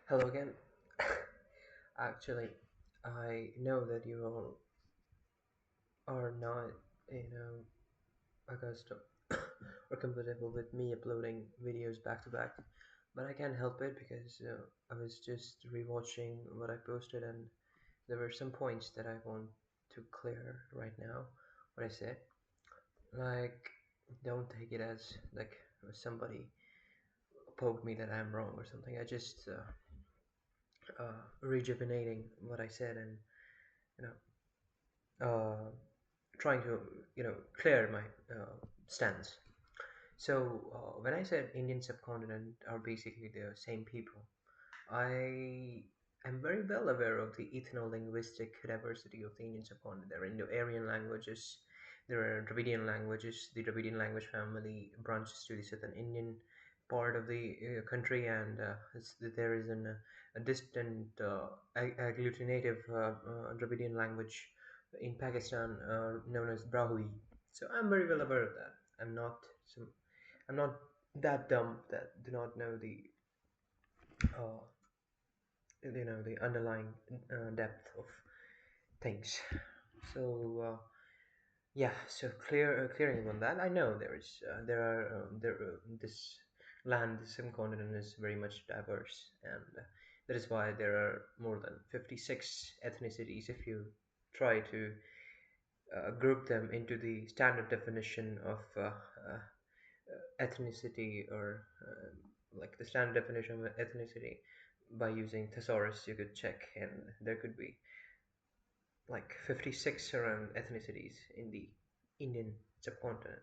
Hello again. Actually, I know that you all are not, you know, accustomed or compatible with me uploading videos back to back, but I can't help it because I was just rewatching what I posted, and there were some points that I want to clear right now. What I said, like, don't take it as like somebody poked me that I'm wrong or something. I just rejuvenating what I said and you uh, trying to clear my stance. So when I said Indian subcontinent are basically the same people, I am very well aware of the ethno-linguistic diversity of the Indian subcontinent. There are Indo-Aryan languages, there are Dravidian languages. The Dravidian language family branches to the southern Indian part of the country, and there is a distant agglutinative Dravidian language in Pakistan known as Brahui. So I'm very well aware of that. I'm not some, I'm not that dumb that do not know uh, the underlying depth of things. So yeah, so clearing on that, I know there are this land, this subcontinent is very much diverse, and that is why there are more than 56 ethnicities if you try to group them into the standard definition of ethnicity, or like the standard definition of ethnicity by using thesaurus. You could check, and there could be like 56 around ethnicities in the Indian subcontinent.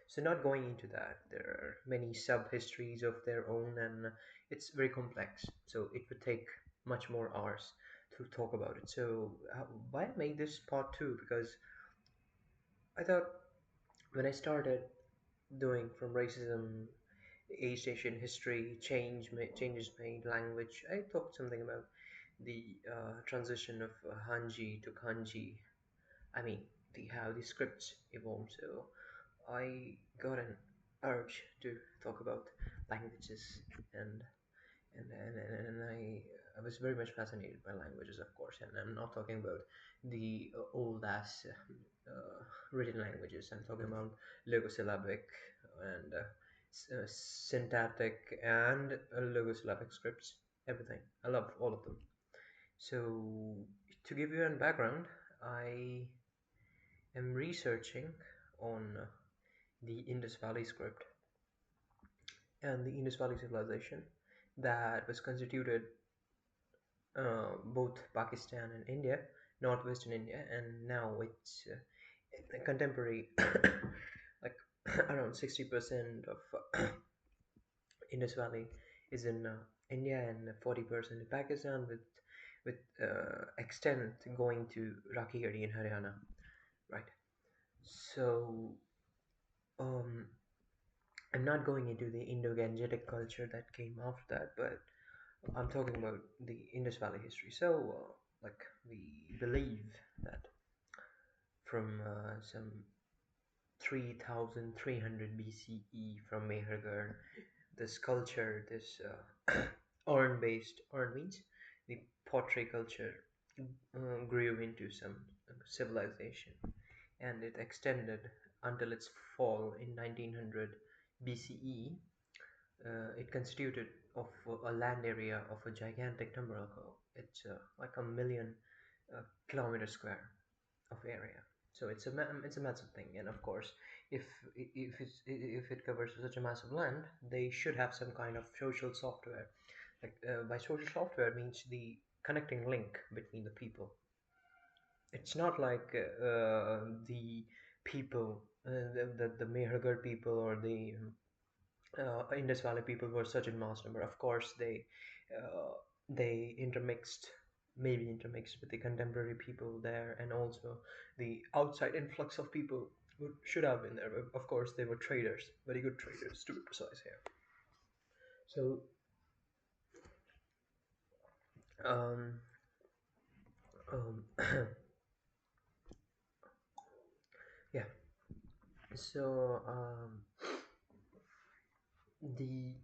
So, not going into that, there are many sub histories of their own, and it's very complex. So, it would take much more hours to talk about it. So, why I made this part two? Because I thought when I started doing from racism, East Asian history, changes made, language, I talked something about the transition of Hanji to Kanji. I mean, how the scripts evolved. So I got an urge to talk about languages, and and I was very much fascinated by languages, of course, and I'm not talking about the old ass written languages. I'm talking about logosyllabic and syntactic and logosyllabic scripts. Everything. I love all of them. So to give you a background, I am researching on the Indus Valley script and the Indus Valley civilization that was constituted both Pakistan and India, northwestern India, and now it's contemporary, like around 60% of Indus Valley is in India and 40% in Pakistan, with extent going to Rakhigarhi in Haryana, right? So um, I'm not going into the Indo-Gangetic culture that came after that, but I'm talking about the Indus Valley history. So, like, we believe that from some 3300 BCE from Mehergarh, this culture, this urn-based urn means the pottery culture grew into some civilization, and it extended until its fall in 1900 BCE. It constituted of a land area of a gigantic number. It's like a million kilometer square of area. So it's a massive thing, and of course, if if it covers such a massive land, they should have some kind of social software. Like by social software means the connecting link between the people. It's not like the people, the Mehergarh people or the Indus Valley people were such in mass number. Of course, they intermixed, maybe intermixed with the contemporary people there, and also the outside influx of people who should have been there. But of course, they were traders, very good traders to be precise here. So, um, um, yeah. So the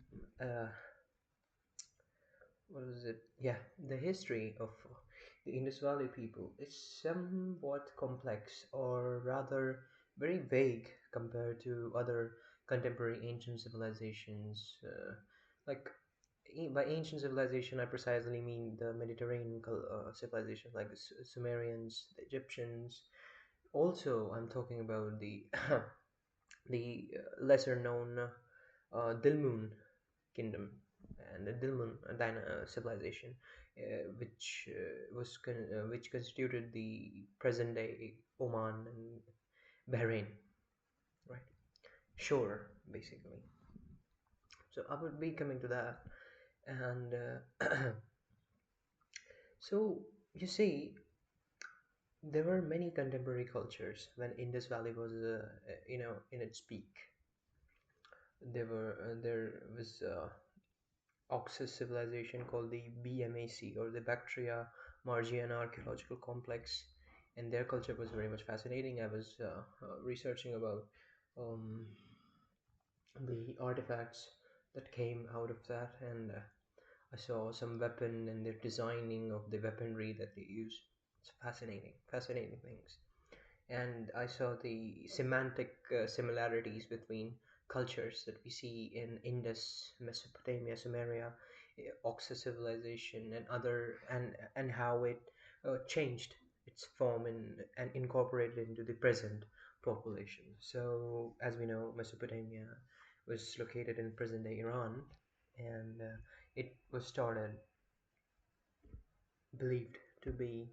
what is it? Yeah, the history of the Indus Valley people is somewhat complex, or rather very vague compared to other contemporary ancient civilizations. Like by ancient civilization, I precisely mean the Mediterranean civilizations like the Sumerians, the Egyptians. Also, I'm talking about the the lesser known Dilmun kingdom and the Dilmun civilization, which constituted the present day Oman and Bahrain, right? Shore, basically. So I would be coming to that, and so you see, there were many contemporary cultures when Indus Valley was, in its peak. There was Oxus civilization called the BMAC, or the Bactria Margiana Archaeological Complex, and their culture was very much fascinating. I was researching about um, the artifacts that came out of that, and I saw some weapon and their designing of the weaponry that they use. It's fascinating, fascinating things. And I saw the semantic similarities between cultures that we see in Indus, Mesopotamia, Sumeria, Oxus civilization, and other, and how it changed its form and incorporated into the present population. So, as we know, Mesopotamia was located in present-day Iran, and it was believed to be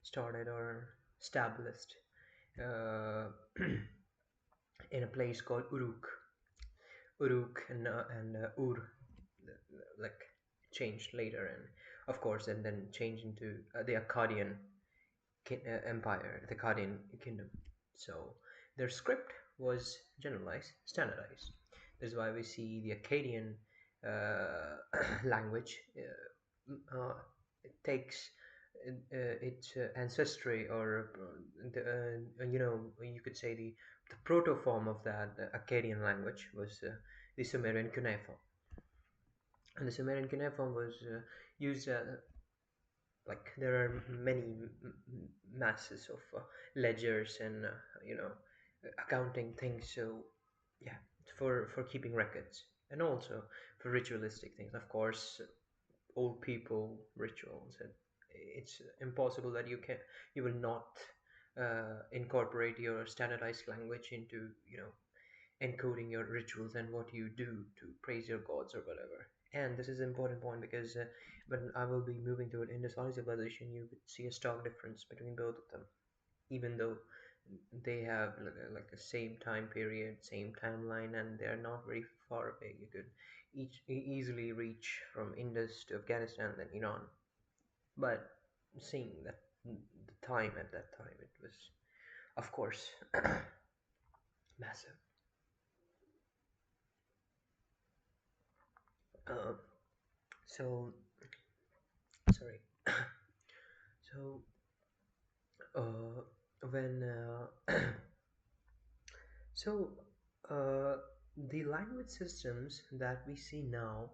started or established uh, in a place called Uruk and Ur, like changed later, and of course, and then changed into the Akkadian empire, the Akkadian kingdom. So their script was generalized, standardized. This is why we see the Akkadian language. It takes its ancestry, or you could say the proto form of that Akkadian language was the Sumerian cuneiform, and the Sumerian cuneiform was used like there are many masses of ledgers and accounting things. So yeah, for keeping records, and also for ritualistic things, of course. Old people rituals, and it's impossible that you will not incorporate your standardized language into encoding your rituals and what you do to praise your gods or whatever. And this is an important point because when I will be moving to an Indus Valley civilization, you would see a stark difference between both of them, even though they have like a same time period, same timeline, and they are not very far away. You could easily reach from Indus to Afghanistan, then Iran. But seeing that the time at that time, it was, of course, massive. Uh, so sorry. So when so uh, the language systems that we see now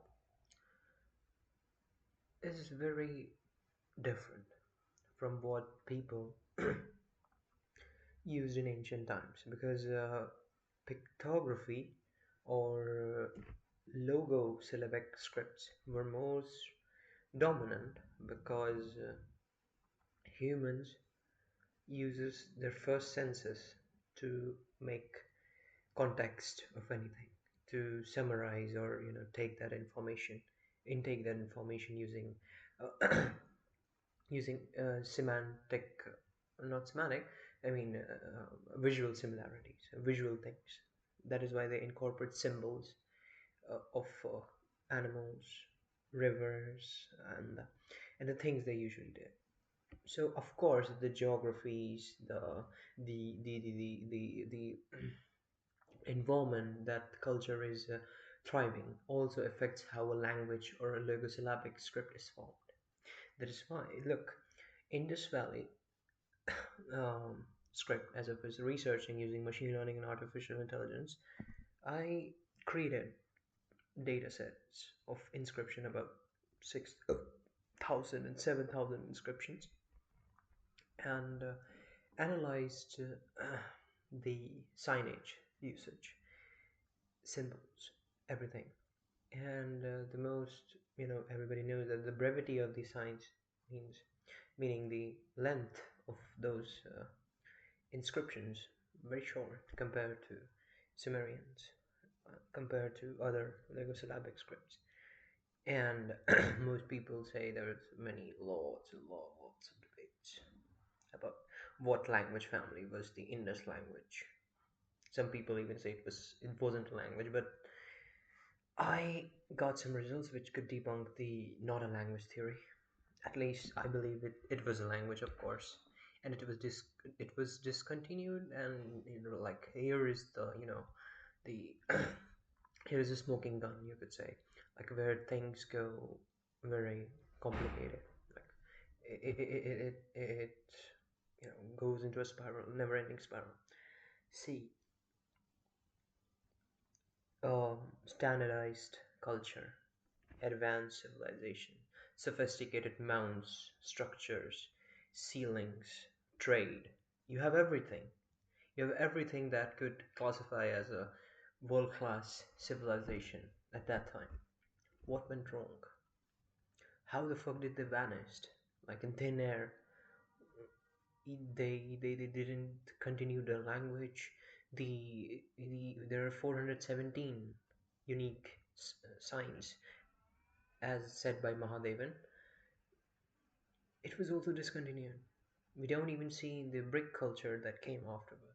is very different from what people used in ancient times, because pictography or logo syllabic scripts were most dominant, because humans uses their first senses to make context of anything, to summarize, or take that information, intake that information using using semantic, not semantic, I mean visual similarities, visual things. That is why they incorporate symbols of animals, rivers, and the things they usually did. So of course the geographies, the environment that culture is thriving also affects how a language or a logosyllabic script is formed. That is why, look, Indus Valley script, as I was researching using machine learning and artificial intelligence, I created data sets of inscription about 6,000 and 7,000 inscriptions, and analyzed the signage usage, symbols, everything. And the most, everybody knows that the brevity of the signs means, meaning the length of those inscriptions, very short compared to Sumerians, compared to other legosyllabic scripts. And most people say there's many lots of debates about what language family was the Indus language. Some people even say it wasn't a language, but I got some results which could debunk the not a language theory. At least I believe it was a language, of course, and it was discontinued. And like here is the here is a smoking gun, you could say, like where things go very complicated. Like it goes into a spiral, never-ending spiral. See, standardized culture, advanced civilization, sophisticated mounds, structures, ceilings, trade. You have everything. You have everything that could classify as a world class civilization at that time. What went wrong? How the fuck did they vanish? Like in thin air. They didn't continue the language. There are 417 unique signs, as said by Mahadevan. It was also discontinued. We don't even see the brick culture that came afterwards.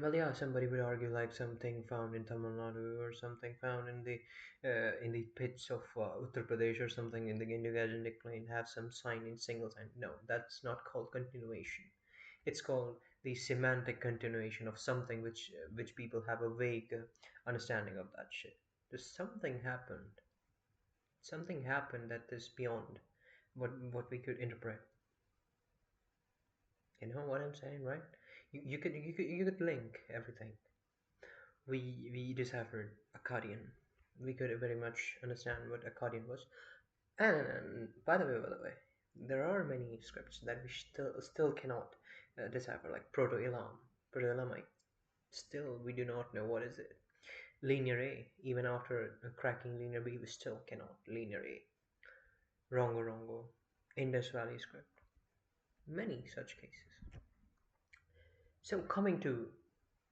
Well, yeah, somebody would argue like something found in Tamil Nadu or something found in the pits of Uttar Pradesh or something in the Indo-Gangetic plain have some sign in single sign. No, that's not called continuation. It's called the semantic continuation of something which people have a vague understanding of that shit. There's something happened. Something happened that is beyond what we could interpret. You know what I'm saying, right? You could link everything. We deciphered Akkadian. We could very much understand what Akkadian was. And by the way, there are many scripts that we still cannot decipher, like Proto-Elam, Proto-Elamite. Still, we do not know what is it. Linear A, even after cracking Linear B, we still cannot. Linear A, Rongo Rongo, Indus Valley script, many such cases. So coming to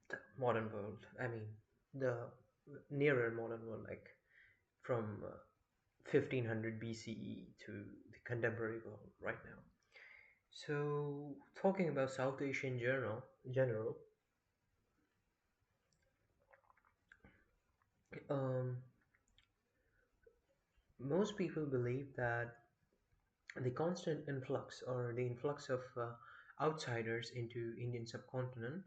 the modern world, I mean the nearer modern world, like from 1500 BCE to the contemporary world right now. So talking about South Asia in general, um, most people believe that the constant influx or the influx of outsiders into Indian subcontinent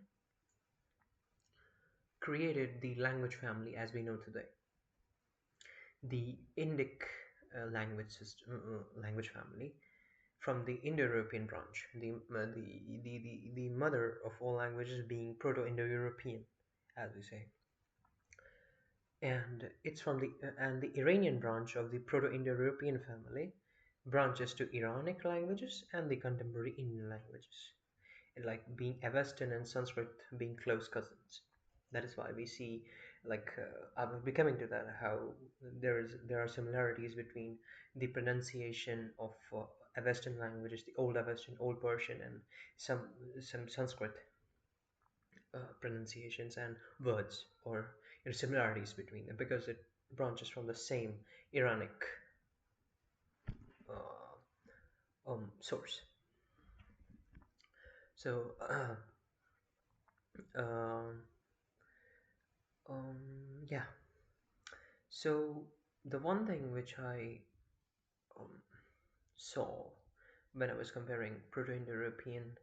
created the language family as we know today. The Indic language family from the Indo-European branch, the mother of all languages being Proto-Indo-European, as we say, and it's from the Iranian branch of the Proto-Indo-European family branches to Iranic languages and the contemporary Indian languages, and like being Avestan and Sanskrit being close cousins. That is why we see, like I will be coming to that, how there are similarities between the pronunciation of Avestan languages, the Old Avestan, Old Persian, and some some Sanskrit pronunciations and words, or similarities between them, because it branches from the same Iranic source. So um, yeah. So the one thing which I um, saw when I was comparing Proto-Indo-European,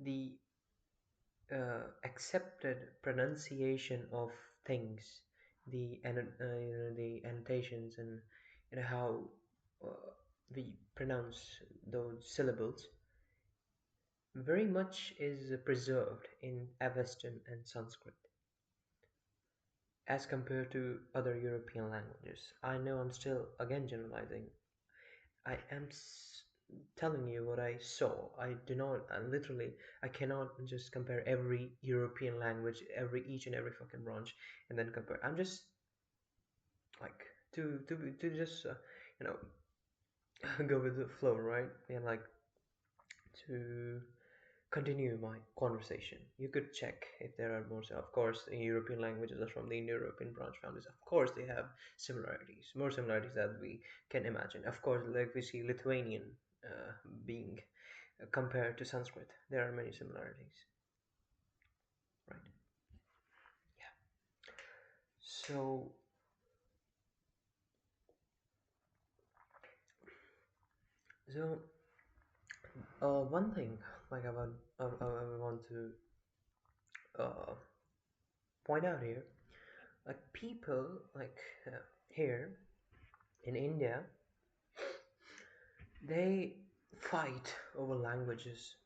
the accepted pronunciation of things, the annotations, and how we pronounce those syllables, very much is preserved in Avestan and Sanskrit. as compared to other European languages. I know I'm still again generalizing. I am telling you what I saw. I do not, literally, I cannot just compare every European language, each and every fucking branch, and then compare. I'm just like to just you know go with the flow, right? And like to continue my conversation. You could check if there are more. Of course, the European languages are from the Indo-European branch families. Of course, they have similarities, more similarities that we can imagine. Of course, like we see Lithuanian being compared to Sanskrit, there are many similarities, right? Yeah. So, so one thing like I want to uh, point out here, like people like here in India, they fight over languages,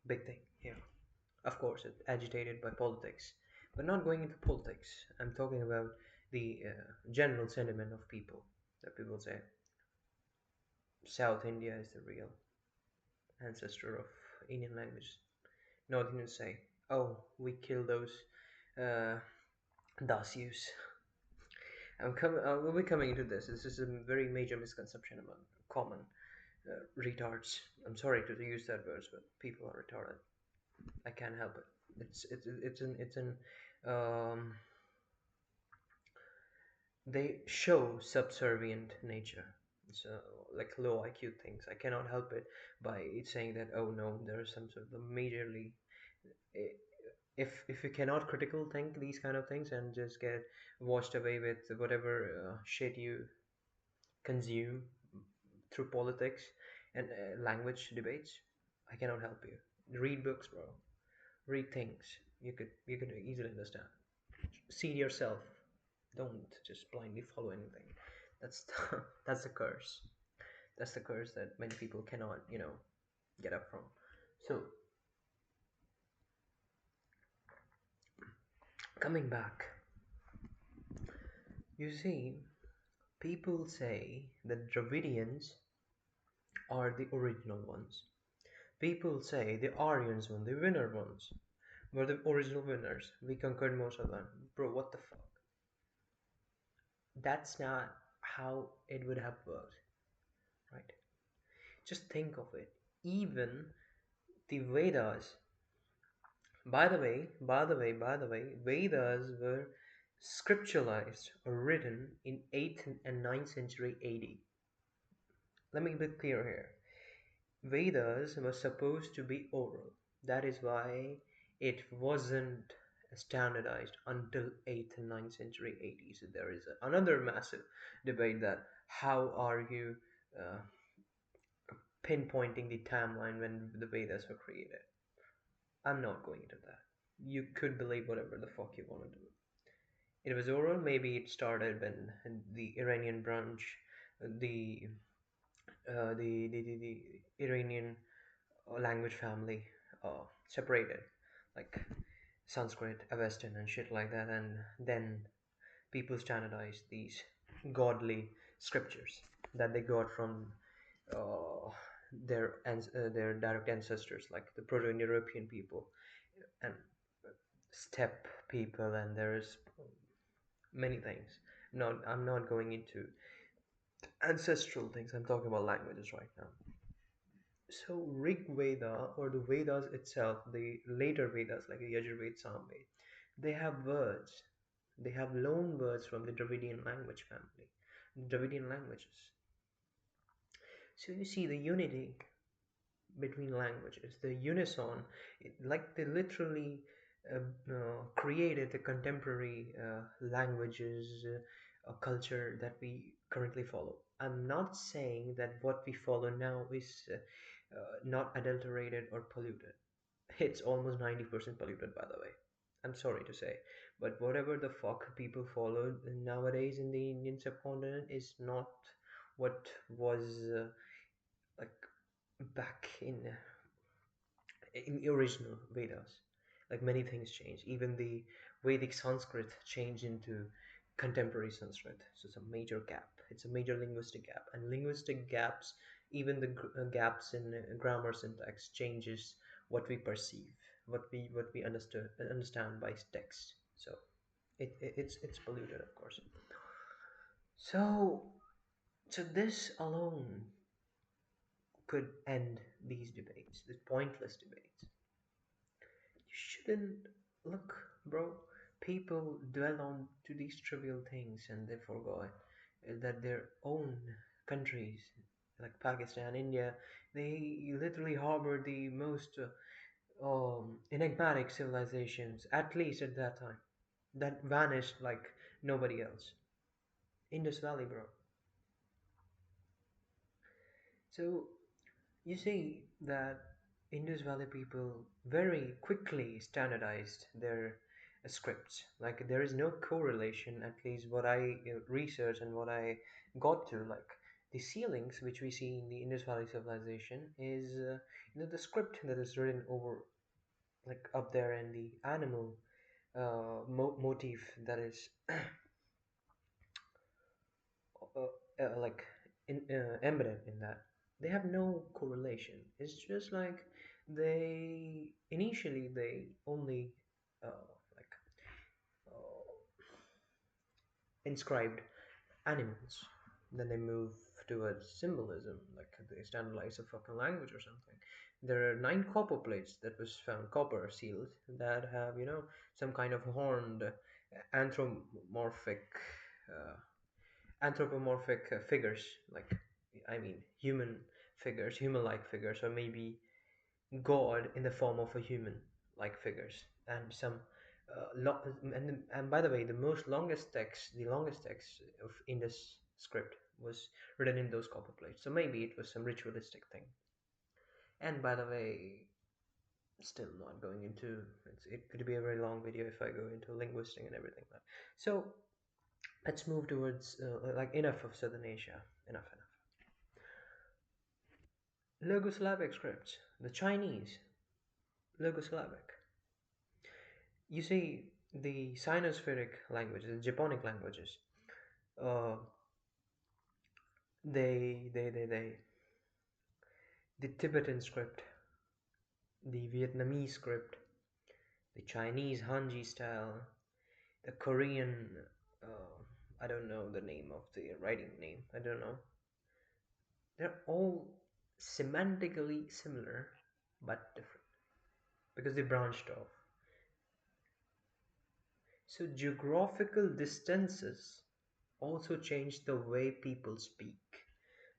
big thing here. Of course, it's agitated by politics, but not going into politics. I'm talking about the general sentiment of people. That people say South India is the real ancestor of Indian language. North Indians say, "Oh, we kill those uh, Dasyus." We'll be coming into this. This is a very major misconception among common retards. I'm sorry to use that word, but people are retarded. I can't help it. It's an um, they show subservient nature. So like low IQ things. I cannot help it by saying that, oh no, there is some sort of majorly, i- if you cannot critical think these kind of things and just get washed away with whatever shit you consume through politics and language debates, I cannot help you. Read books, bro. Read things. You could easily understand. See yourself. Don't just blindly follow anything. That's that's the curse. That's the curse that many people cannot, get up from. So coming back, you see, people say that Dravidians are the original ones. People say the Aryans were the winner ones, were the original winners. We conquered most of them. Bro, what the fuck? That's not how it would have worked, right? Just think of it. Even the Vedas, by the way, Vedas were scripturalized or written in 8th and 9th century AD. Let me be clear here. Vedas were supposed to be oral. That is why it wasn't standardized until 8th and 9th century AD. So there is another massive debate that how are you uh, pinpointing the timeline when the Vedas were created. I'm not going into that. You could believe whatever the fuck you want to do. It was oral. Maybe it started when the Iranian branch, the Iranian language family separated, like Sanskrit, Avestan, and shit like that, and then people standardized these godly scriptures that they got from uh, their direct ancestors, like the Proto-European people and steppe people, and there's many things. I'm not going into ancestral things. I'm talking about languages right now. So Rig Veda or the Vedas itself, the later Vedas like the Yajurveda, Samveda, they have words. They have loan words from the Dravidian language family, Dravidian languages. So you see the unity between languages, the unison, like they literally created the contemporary languages, culture that we currently follow. I'm not saying that what we follow now is not adulterated or polluted. It's almost 90% polluted, by the way. I'm sorry to say. But whatever the fuck people follow nowadays in the Indian subcontinent is not what was like back in the original Vedas. Like many things change. Even the Vedic Sanskrit changed into contemporary Sanskrit. So it's a major gap. It's a major linguistic gap, and linguistic gaps, even the gaps in grammar syntax, changes what we perceive, what we understand by text. So it's polluted, of course. So this alone could end these debates, these pointless debates. You shouldn't look, bro. People dwell on to these trivial things and they forgot that their own countries, like Pakistan, India, they literally harbor the most enigmatic civilizations, at least at that time, that vanished like nobody else. Indus Valley, bro. So you see that Indus Valley people very quickly standardized their scripts. Like there is no correlation, at least what I researched and what I got to. Like the ceilings which we see in the Indus Valley civilization is, the script that is written over, like up there, and the animal motif that is like embedded in that, they have no correlation. It's just like they only like uh, inscribed animals, then they move towards symbolism, like they standardize a fucking language or something. There are 9 copper plates that was found, copper seals, that have some kind of horned anthropomorphic uh, figures, like, I mean, human figures, human-like figures, or maybe god in the form of a human like figures, and some and by the way, the longest text of Indus script was written in those copper plates, so maybe it was some ritualistic thing. And by the way, still not going into it could be a very long video if I go into linguistic and everything. So let's move towards like, enough of Southern Asia. Enough. Logosyllabic scripts, the Chinese logosyllabic. You see, the Sinospheric languages, the Japonic languages, uh, they, the Tibetan script, the Vietnamese script, the Chinese Hanji style, the Korean, I don't know the name of the writing name, I don't know. They're all semantically similar but different because they branched off. So geographical distances also change the way people speak.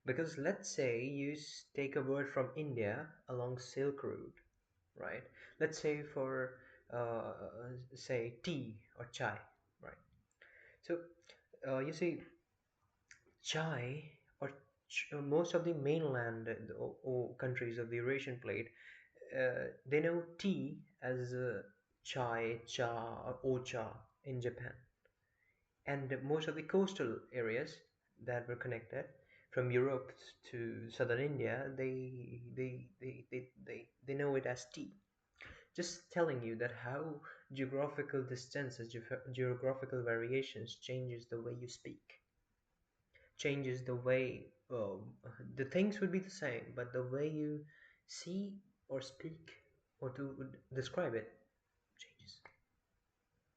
Because let's say you take a word from India along Silk Route, right? Let's say for say tea or chai, right? So you see chai, or most of the mainland countries of the Eurasian plate, they know tea as chai, cha, or ocha in Japan. And most of the coastal areas that were connected from Europe to southern India, they know it as tea. Just telling you that how geographical distances, geographical variations changes the way you speak, changes the way the things would be the same, but the way you see or speak or to describe it changes.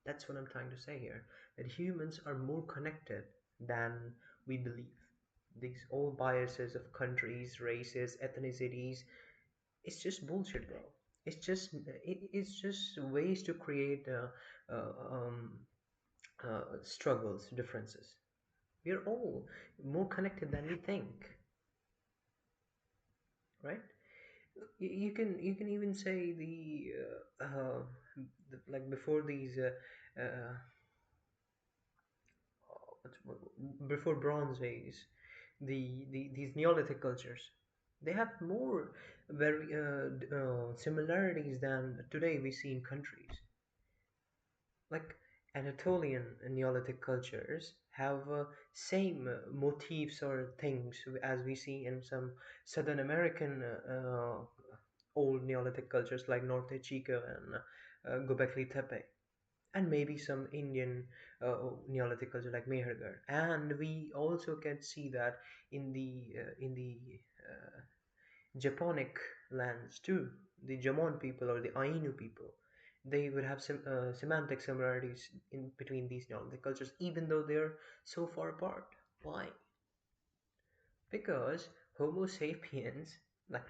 That's what I'm trying to say here. That humans are more connected than we believe. These old biases of countries, races, ethnicities, it's just bullshit, bro. It's just ways to create uh, um, struggles, differences. We are all more connected than we think, right? You can even say like before these before Bronze Age, these Neolithic cultures, they have more very similarities than today we see in countries. Like Anatolian Neolithic cultures have same motifs or things as we see in some Southern American old Neolithic cultures like Norte Chico and Göbekli Tepe. and maybe some Indian Neolithic culture like Mehergarh. And we also can see that in the uh, Japonic lands too, the Jamon people or the Ainu people, they would have some semantic similarities in between these Neolithic cultures, even though they're so far apart. Why? Because Homo sapiens, like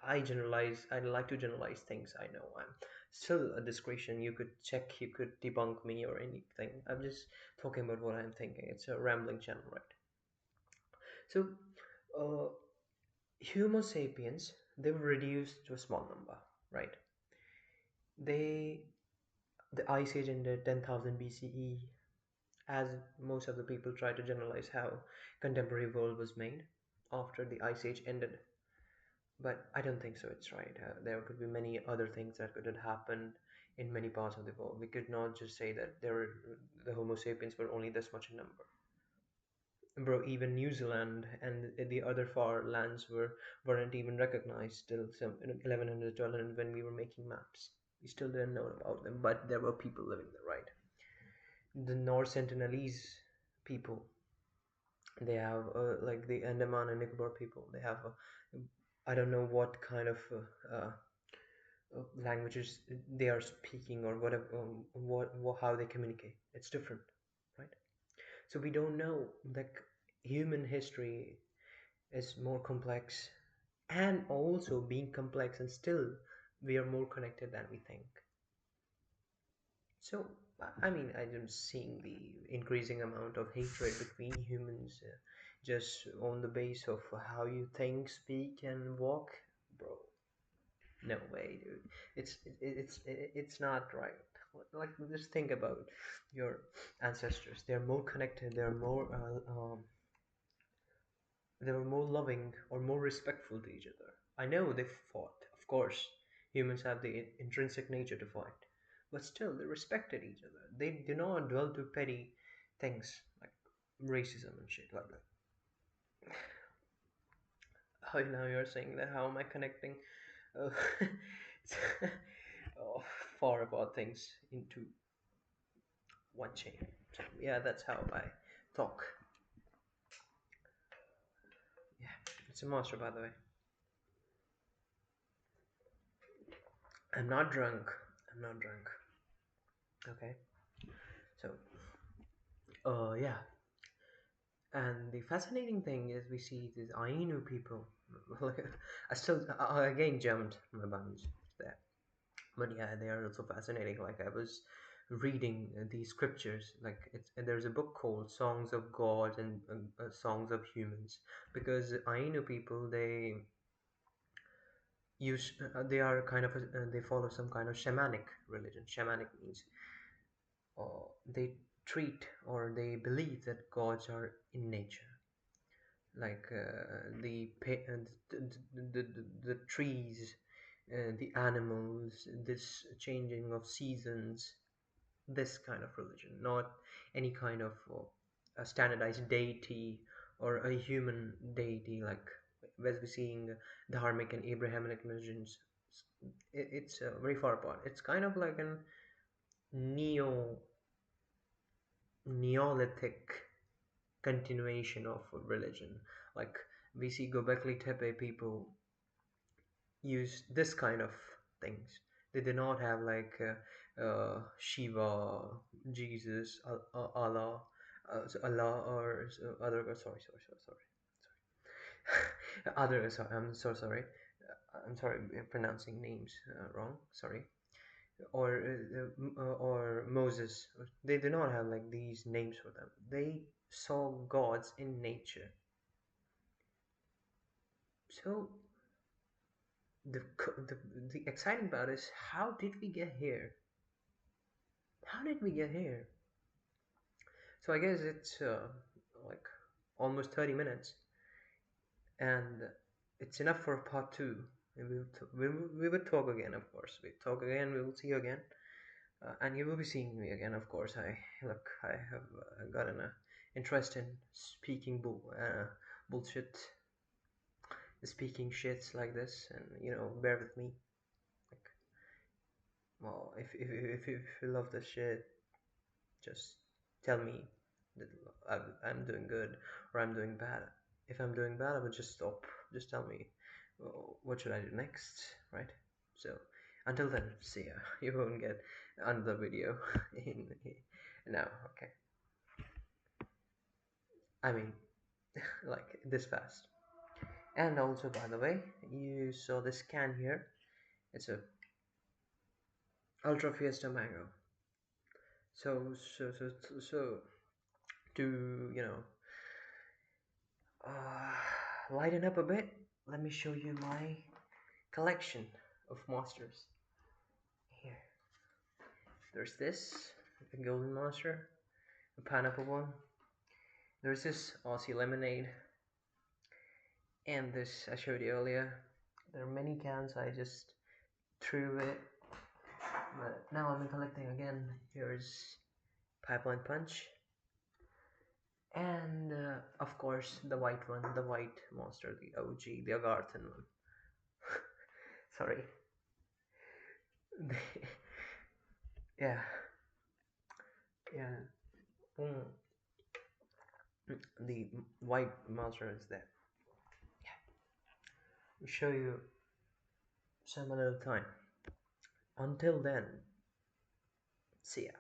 I like to generalize things. I know I'm still a discretion. You could check, you could debunk me or anything. I'm just talking about what I'm thinking. It's a rambling channel, right? So, uh, Homo sapiens, they were reduced to a small number, right? They, the Ice Age ended 10,000 BCE, as most of the people try to generalize how contemporary world was made after the Ice Age ended. But I don't think so. It's right. There could be many other things that could have happened in many parts of the world. We could not just say that the Homo sapiens were only this much in number. Bro, even New Zealand and the other far lands weren't even recognized till some 1100, 1200 when we were making maps. We still didn't know about them, but there were people living there, right? The North Sentinelese people, they have like the Andaman and Nicobar people. They have I don't know what kind of languages they are speaking or whatever, how they communicate. It's different, right? So we don't know. Like human history is more complex, and also being complex, and still we are more connected than we think. So I mean, I'm seeing the increasing amount of hatred between humans, just on the base of how you think, speak, and walk, bro. No way, dude. It's not right. Like just think about your ancestors. They're more connected. They were more loving or more respectful to each other. I know they fought. Of course, humans have the intrinsic nature to fight, but still they respected each other. They do not dwell to petty things like racism and shit like that. Oh, now you're saying that. How am I connecting uh, oh, far apart things into one chain? So yeah, that's how I talk. Yeah, it's a monster, by the way. I'm not drunk. I'm not drunk. Okay. So, yeah. And the fascinating thing is we see these Ainu people. Like, I still, I again jumped my bounds there. But yeah, they are also fascinating. Like I was reading these scriptures. Like there's a book called Songs of God and Songs of Humans, because Ainu people they are kind of they follow some kind of shamanic religion. Shamanic means they treat or they believe that gods are in nature, like the trees, the animals, this changing of seasons, this kind of religion, not any kind of a standardized deity or a human deity like as we're seeing dharmic and Abrahamic religions. It's very far apart. It's kind of like an neo Neolithic continuation of religion. Like we see Gobekli Tepe people use this kind of things. They do not have like Shiva, Jesus, Allah, Allah, or other. Other. Sorry, I'm so sorry. I'm sorry pronouncing names wrong. Sorry. Or Moses. They do not have like these names for them. They saw gods in nature. So the exciting part is how did we get here? How did we get here? So I guess it's like almost 30 minutes, and it's enough for part two. And we will talk again, of course. We talk again. We will see you again, and you will be seeing me again, of course. I have gotten a interest in speaking bullshit, speaking shits like this, and bear with me. Like, Well, if you love this shit, just tell me that I'm doing good or I'm doing bad. If I'm doing bad, I would just stop. Just tell me, what should I do next, right? So until then, see ya. You won't get another video in now. Okay, I mean, like this fast. And also, by the way, you saw this can here. It's a Ultra Fiesta Mango. So to lighten up a bit, let me show you my collection of monsters. Here, there's this, a golden monster, a pineapple one. There's this Aussie lemonade, and this I showed you earlier. There are many cans. I just threw it, but now I'm collecting again. Here's Pipeline Punch, and of course the white one, the white monster, the OG, the Agarthan one. Sorry. Yeah, yeah. Mm, the white monster is there. I'll show you some another time. Until then, see ya.